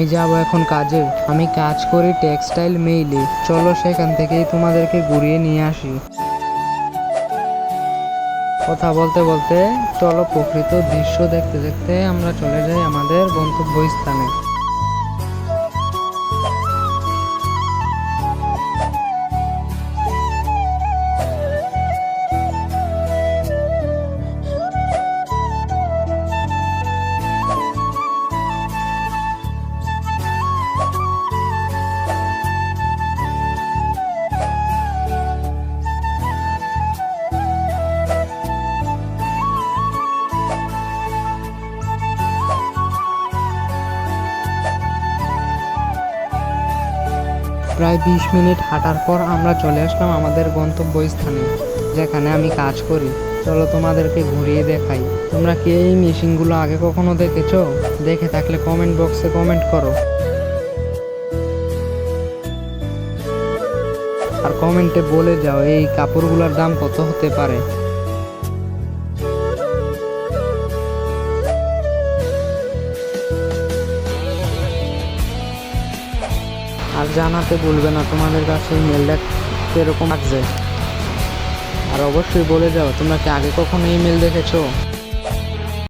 আমি যাবো এখন কাজে। আমি কাজ করি টেক্সটাইল মেইলে। চলো সেখান থেকেই তোমাদেরকে ঘুরিয়ে নিয়ে আসি। কথা বলতে বলতে চলো প্রকৃত দৃশ্য দেখতে দেখতে আমরা চলে যাই আমাদের গন্তব্যস্থানে। প্রায় 20 মিনিট হাঁটার পর আমরা চলে আসলাম আমাদের গন্তব্যস্থানে, যেখানে আমি কাজ করি। চলো তোমাদেরকে ঘুরিয়ে দেখাই। তোমরা কি এই মেশিনগুলো আগে কখনো দেখেছো? দেখে থাকলে কমেন্ট বক্সে কমেন্ট করো, আর কমেন্টে বলে যাও এই কাপড়গুলোর দাম কত হতে পারে। আর জানাতে ভুলবে না তোমাদের কাছে এই মেলটা কিরকম লাগছে। আর অবশ্যই বলে যাও তোমরা কি আগে কখনো এই মেল দেখেছো।